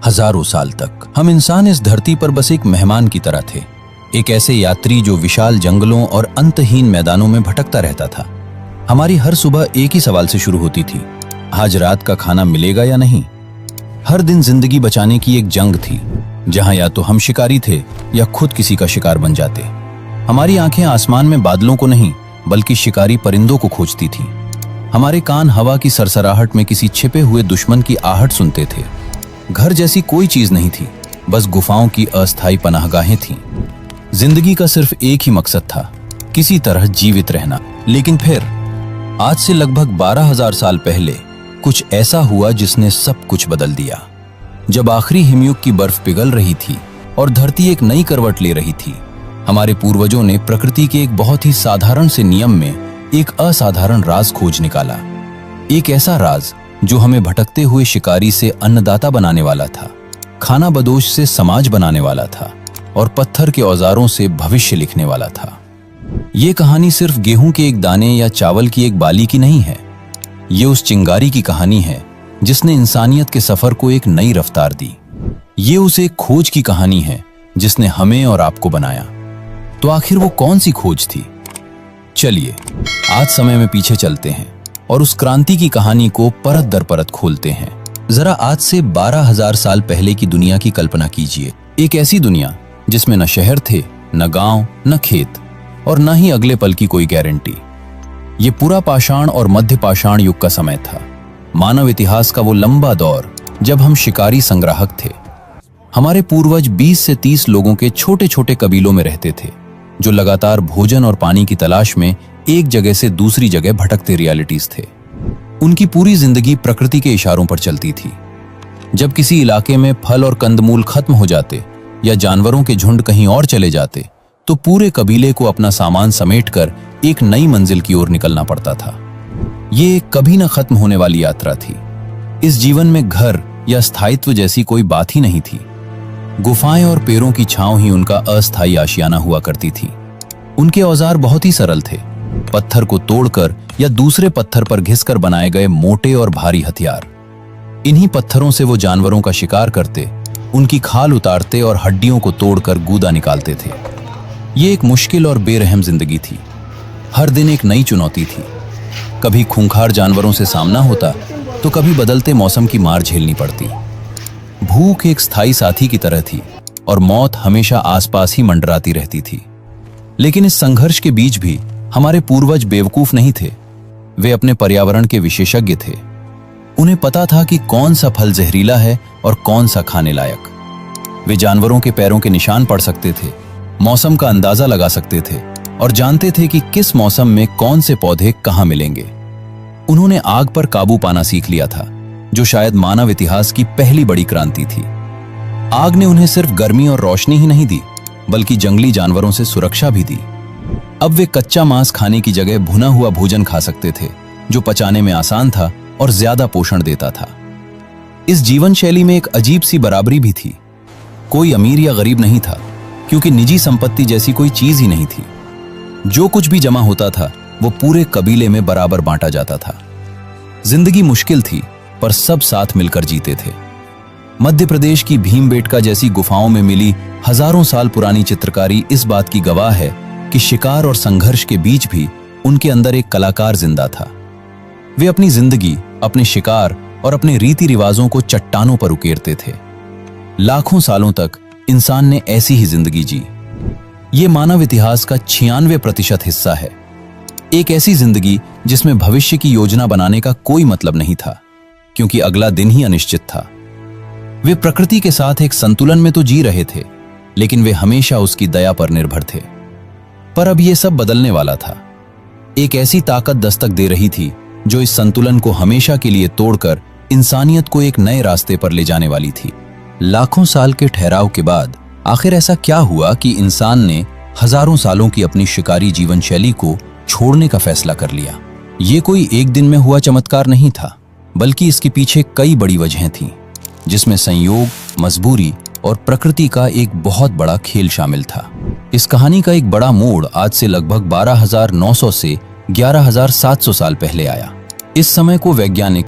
हजारों साल तक हम इंसान इस धरती पर बस एक मेहमान की तरह थे, एक ऐसे यात्री जो विशाल जंगलों और अंतहीन मैदानों में भटकता रहता था। हमारी हर सुबह एक ही सवाल से शुरू होती थी, आज रात का खाना मिलेगा या नहीं। हर दिन जिंदगी बचाने की एक जंग थी, जहां या तो हम शिकारी थे या खुद किसी का शिकार बन जाते। हमारी आंखें आसमान में बादलों को नहीं बल्कि शिकारी परिंदों को खोजती थी। हमारे कान हवा की सरसराहट में किसी छिपे हुए दुश्मन की आहट सुनते थे। घर जैसी कोई चीज नहीं थी, बस गुफाओं की अस्थायी पनाहगाहें थीं। जिंदगी का सिर्फ एक ही मकसद था, किसी तरह जीवित रहना। लेकिन फिर आज से लगभग 12,000 साल पहले कुछ ऐसा हुआ जिसने सब कुछ बदल दिया। जब आखिरी हिमयुग की बर्फ पिघल रही थी और धरती एक नई करवट ले रही थी, हमारे पूर्वजों ने प्रकृति के एक बहुत ही साधारण से नियम में एक असाधारण राज खोज निकाला। एक ऐसा राज जो हमें भटकते हुए शिकारी से अन्नदाता बनाने वाला था, खाना बदोश से समाज बनाने वाला था और पत्थर के औजारों से भविष्य लिखने वाला था। ये कहानी सिर्फ गेहूं के एक दाने या चावल की एक बाली की नहीं है। ये उस चिंगारी की कहानी है जिसने इंसानियत के सफर को एक नई रफ्तार दी। ये उस एक खोज की कहानी है जिसने हमें और आपको बनाया। तो आखिर वो कौन सी खोज थी? चलिए आज समय में पीछे चलते हैं और उस क्रांति की कहानी को परत दर परत खोलते हैं। जरा आज से 12,000 साल पहले की दुनिया की कल्पना कीजिए। एक ऐसी दुनिया जिसमें न शहर थे, न गांव, न खेत और न ही अगले पल की कोई गारंटी। ये पूरा पाषाण और मध्य पाषाण युग का समय था, मानव इतिहास का वो लंबा दौर जब हम शिकारी संग्राहक थे। हमारे पूर्वज 20 से 30 लोगों के छोटे छोटे कबीलों में रहते थे, जो लगातार भोजन और पानी की तलाश में एक जगह से दूसरी जगह भटकते रियलिटीज थे। उनकी पूरी जिंदगी प्रकृति के इशारों पर चलती थी। जब किसी इलाके में फल और कंदमूल खत्म हो जाते या जानवरों के झुंड कहीं और चले जाते, तो पूरे कबीले को अपना सामान समेटकर एक नई मंजिल की ओर निकलना पड़ता था। ये एक कभी न खत्म होने वाली यात्रा थी। इस जीवन में घर या स्थायित्व जैसी कोई बात ही नहीं थी। गुफाएं और पेड़ों की छांव ही उनका अस्थायी आशियाना हुआ करती थी। उनके औजार बहुत ही सरल थे, पत्थर को तोड़कर या दूसरे पत्थर पर घिसकर बनाए गए मोटे और भारी हथियार। इन्हीं पत्थरों से वो जानवरों का शिकार करते, उनकी खाल उतारते और हड्डियों को तोड़कर गूदा निकालते थे। ये एक मुश्किल और बेरहम जिंदगी थी। हर दिन एक नई चुनौती थी। कभी खूंखार जानवरों से सामना होता तो कभी बदलते मौसम की मार झेलनी पड़ती। भूख एक स्थायी साथी की तरह थी और मौत हमेशा आसपास ही मंडराती रहती थी। लेकिन इस संघर्ष के बीच भी हमारे पूर्वज बेवकूफ नहीं थे। वे अपने पर्यावरण के विशेषज्ञ थे। उन्हें पता था कि कौन सा फल जहरीला है और कौन सा खाने लायक। वे जानवरों के पैरों के निशान पढ़ सकते थे, मौसम का अंदाजा लगा सकते थे और जानते थे कि किस मौसम में कौन से पौधे कहां मिलेंगे। उन्होंने आग पर काबू पाना सीख लिया था, जो शायद मानव इतिहास की पहली बड़ी क्रांति थी। आग ने उन्हें सिर्फ गर्मी और रोशनी ही नहीं दी, बल्कि जंगली जानवरों से सुरक्षा भी दी। अब वे कच्चा मांस खाने की जगह भुना हुआ भोजन खा सकते थे, जो पचाने में आसान था और ज्यादा पोषण देता था। इस जीवन शैली में एक अजीब सी बराबरी भी थी। कोई अमीर या गरीब नहीं था, क्योंकि निजी संपत्ति जैसी कोई चीज ही नहीं थी। जो कुछ भी जमा होता था वो पूरे कबीले में बराबर बांटा जाता था। जिंदगी मुश्किल थी, पर सब साथ मिलकर जीते थे। मध्य प्रदेश की भीमबेटका जैसी गुफाओं में मिली हजारों साल पुरानी चित्रकारी इस बात की गवाह है कि शिकार और संघर्ष के बीच भी उनके अंदर एक कलाकार जिंदा था। वे अपनी जिंदगी, अपने शिकार और अपने रीति रिवाजों को चट्टानों पर उकेरते थे। लाखों सालों तक इंसान ने ऐसी ही जिंदगी जी। ये मानव इतिहास का 96% हिस्सा है। एक ऐसी जिंदगी जिसमें भविष्य की योजना बनाने का कोई मतलब नहीं था, क्योंकि अगला दिन ही अनिश्चित था। वे प्रकृति के साथ एक संतुलन में तो जी रहे थे, लेकिन वे हमेशा उसकी दया पर निर्भर थे। पर अब यह सब बदलने वाला था। एक ऐसी ताकत दस्तक दे रही थी जो इस संतुलन को हमेशा के लिए तोड़कर इंसानियत को एक नए रास्ते पर ले जाने वाली थी। लाखों साल के ठहराव के बाद आखिर ऐसा क्या हुआ कि इंसान ने हजारों सालों की अपनी शिकारी जीवन शैली को छोड़ने का फैसला कर लिया? ये कोई एक दिन में हुआ चमत्कार नहीं था, बल्कि इसके पीछे कई बड़ी वजहें थीं, जिसमें संयोग, मजबूरी और प्रकृति का एक बहुत बड़ा खेल शामिल था। इस कहानी का एक बड़ा मोड़ आज से लगभग 12,900 से 11,700 साल पहले आया। इस समय को वैज्ञानिक